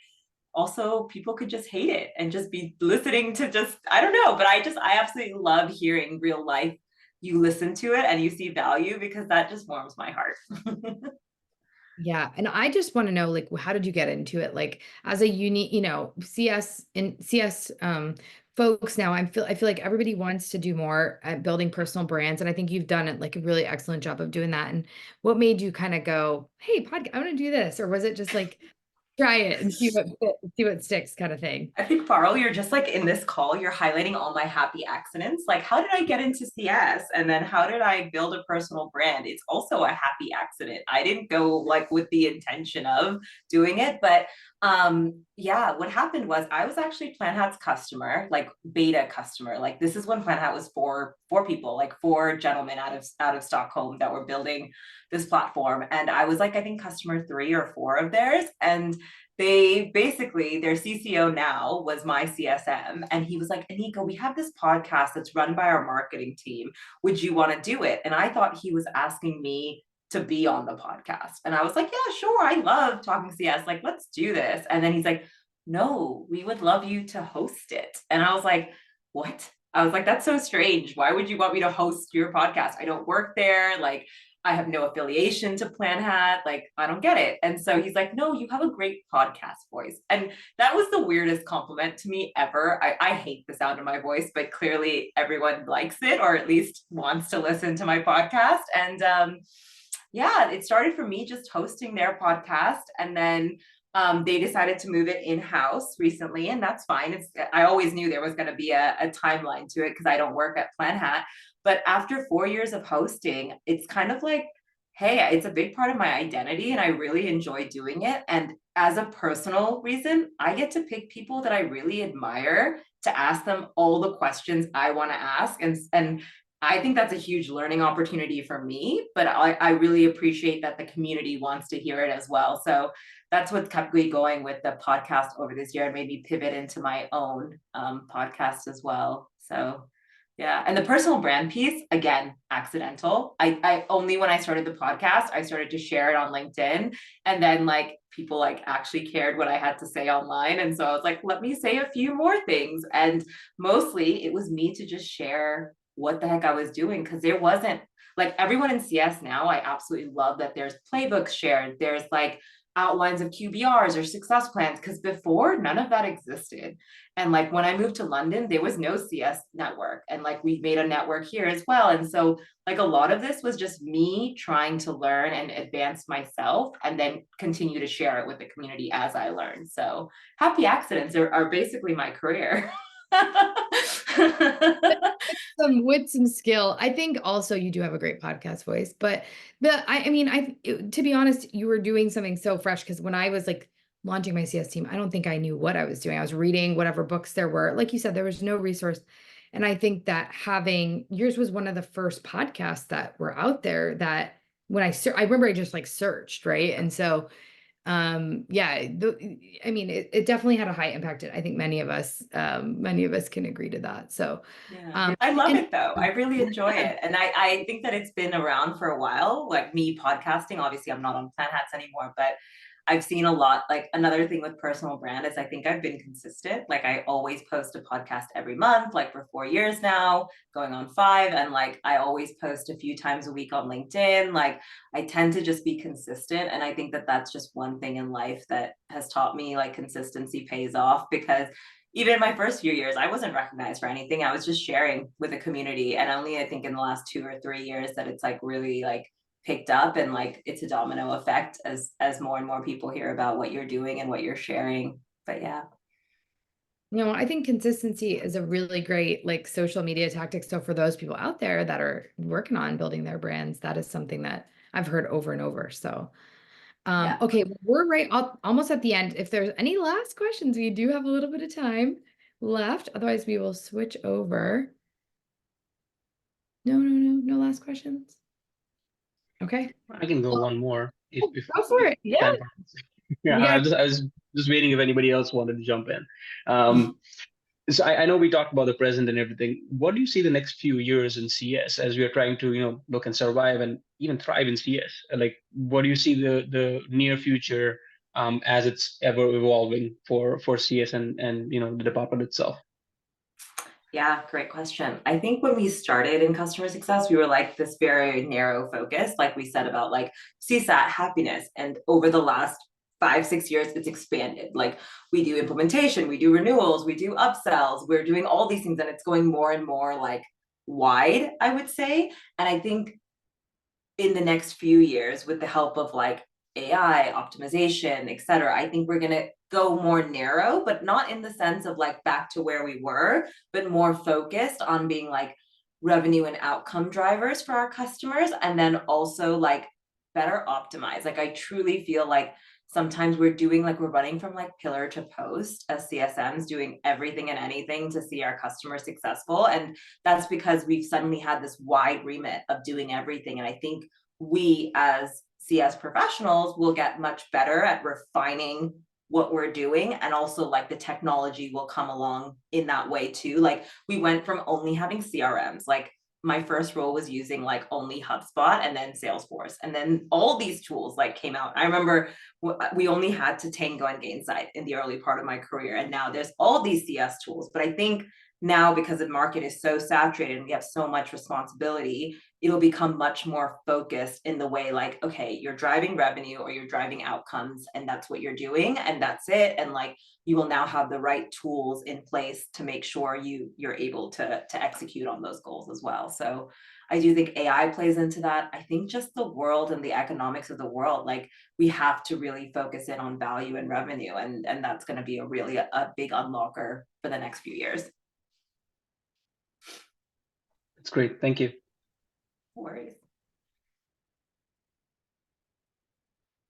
Speaker 2: also people could just hate it and just be listening to just, I don't know, but I absolutely love hearing real life. You listen to it and you see value, because that just warms my heart.
Speaker 1: Yeah. And I just want to know, like, how did you get into it? Like, as a unique, CS and CS folks now, I feel like everybody wants to do more at building personal brands. And I think you've done it like a really excellent job of doing that. And what made you kind of go, hey, podcast, I want to do this? Or was it just like, try it and see what sticks kind of thing?
Speaker 2: I think, Farrell, you're just like in this call, you're highlighting all my happy accidents. Like, how did I get into CS? And then how did I build a personal brand? It's also a happy accident. I didn't go like with the intention of doing it, but yeah, what happened was I was actually Plan Hat's customer, like beta customer. Like, this is when Plan Hat was four people, like four gentlemen out of Stockholm that were building this platform. And I was like, I think customer 3 or 4 of theirs. And they basically, their CCO now was my CSM, and he was like, Anika, we have this podcast that's run by our marketing team. Would you want to do it? And I thought he was asking me to be on the podcast. And I was like, yeah, sure. I love talking CS. Like, let's do this. And then he's like, no, we would love you to host it. And I was like, what? I was like, that's so strange. Why would you want me to host your podcast? I don't work there. Like, I have no affiliation to Plan Hat. Like, I don't get it. And so he's like, no, you have a great podcast voice. And that was the weirdest compliment to me ever. I hate the sound of my voice, but clearly everyone likes it, or at least wants to listen to my podcast. And yeah, it started for me just hosting their podcast. And then they decided to move it in-house recently, and that's fine. I always knew there was going to be a timeline to it, because I don't work at Plan Hat. But after 4 years of hosting, it's kind of like, hey, it's a big part of my identity and I really enjoy doing it. And as a personal reason, I get to pick people that I really admire to ask them all the questions I want to ask. And I think that's a huge learning opportunity for me, but I really appreciate that the community wants to hear it as well. So that's what kept me going with the podcast over this year, and made me pivot into my own podcast as well. So yeah. And the personal brand piece, again, accidental. I only, when I started the podcast, I started to share it on LinkedIn, and then like people like actually cared what I had to say online. And so I was like, let me say a few more things. And mostly it was me to just share what the heck I was doing, because there wasn't, like, everyone in CS now, I absolutely love that there's playbooks shared. There's like outlines of QBRs or success plans, because before none of that existed. And like when I moved to London, there was no CS network, and like we made a network here as well. And so like a lot of this was just me trying to learn and advance myself, and then continue to share it with the community as I learn. So happy accidents are basically my career.
Speaker 1: With some skill. I think also you do have a great podcast voice, but to be honest, you were doing something so fresh, because when I was like launching my CS team, I don't think I knew what I was doing. I was reading whatever books there were. Like you said, there was no resource. And I think that having yours was one of the first podcasts that were out there that when I remember I just like searched, right? And so yeah, it definitely had a high impact. I think many of us can agree to that. So
Speaker 2: yeah, I love
Speaker 1: and
Speaker 2: it though. I really enjoy it. And I think that it's been around for a while, like me podcasting. Obviously, I'm not on Plan Hats anymore, but I've seen a lot. Like, another thing with personal brand is I think I've been consistent. Like, I always post a podcast every month, like for 4 years now, going on 5. And like, I always post a few times a week on LinkedIn. Like, I tend to just be consistent. And I think that that's just one thing in life that has taught me, like, consistency pays off, because even in my first few years, I wasn't recognized for anything. I was just sharing with a community. And only I think in the last 2 or 3 years that it's like really like picked up, and like it's a domino effect as more and more people hear about what you're doing and what you're sharing. But yeah.
Speaker 1: I think consistency is a really great like social media tactic. So for those people out there that are working on building their brands, that is something that I've heard over and over. So
Speaker 2: Yeah.
Speaker 1: okay, we're almost at the end. If there's any last questions, we do have a little bit of time left. Otherwise, we will switch over. No last questions. Okay.
Speaker 3: I can go one more if
Speaker 1: Go for it. Yeah.
Speaker 3: time Yeah,
Speaker 1: We
Speaker 3: I
Speaker 1: got
Speaker 3: was just waiting if anybody else wanted to jump in. So I know we talked about the present and everything. What do you see the next few years in CS as we are trying to, look and survive and even thrive in CS? Like, what do you see the near future as it's ever evolving for CS and the department itself?
Speaker 2: Yeah, great question. I think when we started in customer success, we were like this very narrow focus, like we said about like CSAT happiness. And over the last 5, 6 years, it's expanded. Like we do implementation, we do renewals, we do upsells, we're doing all these things, and it's going more and more like wide, I would say. And I think in the next few years, with the help of like AI, optimization, et cetera, I think we're gonna go more narrow, but not in the sense of like back to where we were, but more focused on being like revenue and outcome drivers for our customers, and then also like better optimize. Like I truly feel like sometimes we're running from like pillar to post as CSMs, doing everything and anything to see our customers successful. And that's because we've suddenly had this wide remit of doing everything. And I think we as CS professionals will get much better at refining what we're doing, and also like the technology will come along in that way too. Like we went from only having CRMs, like my first role was using like only HubSpot and then Salesforce, and then all these tools like came out. I remember we only had to Tango and Gainsight in the early part of my career, and now there's all these CS tools. But I think now, because the market is so saturated and we have so much responsibility, it'll become much more focused in the way like, okay, you're driving revenue or you're driving outcomes, and that's what you're doing, and that's it. And like you will now have the right tools in place to make sure you're able to execute on those goals as well. So I do think AI plays into that. I think just the world and the economics of the world, like we have to really focus in on value and revenue, and that's going to be a big unlocker for the next few years.
Speaker 3: That's great. Thank you.
Speaker 2: No worries.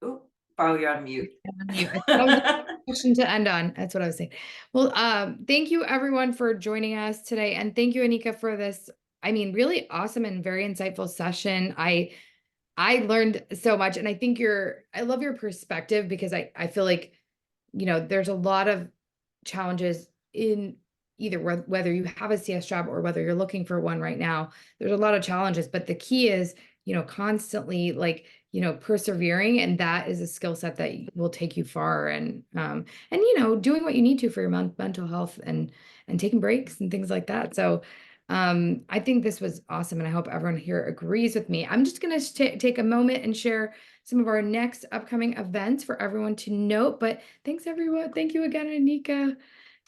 Speaker 2: Oh, Farley, you're on mute.
Speaker 1: That was a question to end on. That's what I was saying. Well, thank you everyone for joining us today. And thank you, Anika, for this, I mean, really awesome and very insightful session. I learned so much, and I think I love your perspective, because I feel like, there's a lot of challenges in either whether you have a CS job or whether you're looking for one right now. There's a lot of challenges, but the key is, constantly like, persevering, and that is a skill set that will take you far. And doing what you need to for your mental health, and taking breaks and things like that. So I think this was awesome, and I hope everyone here agrees with me. I'm just going to take a moment and share some of our next upcoming events for everyone to note. But thanks, everyone. Thank you again, Anika.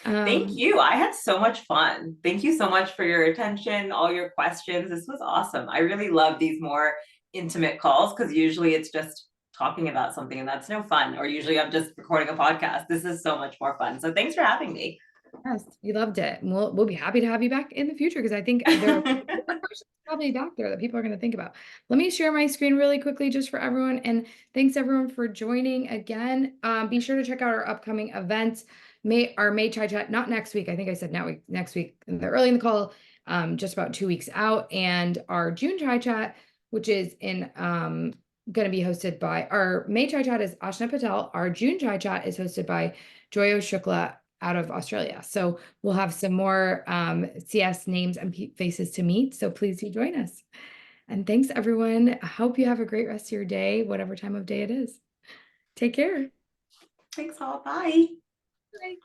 Speaker 2: Thank you. I had so much fun. Thank you so much for your attention, all your questions. This was awesome. I really love these more intimate calls, because usually it's just talking about something and that's no fun. Or usually I'm just recording a podcast. This is so much more fun. So thanks for having me.
Speaker 1: Yes, we loved it. And we'll be happy to have you back in the future, because I think there are more questions probably back there that people are going to think about. Let me share my screen really quickly just for everyone. And thanks everyone for joining again. Be sure to check out our upcoming events. Our May Chai Chat, not next week. I think I said next week, early in the call, just about 2 weeks out. And our June Chai Chat, which is going to be hosted by, our May Chai Chat is Ashna Patel. Our June Chai Chat is hosted by Joyo Shukla out of Australia. So we'll have some more CS names and faces to meet. So please do join us. And thanks, everyone. I hope you have a great rest of your day, whatever time of day it is. Take care.
Speaker 2: Thanks all. Bye.
Speaker 1: Bye.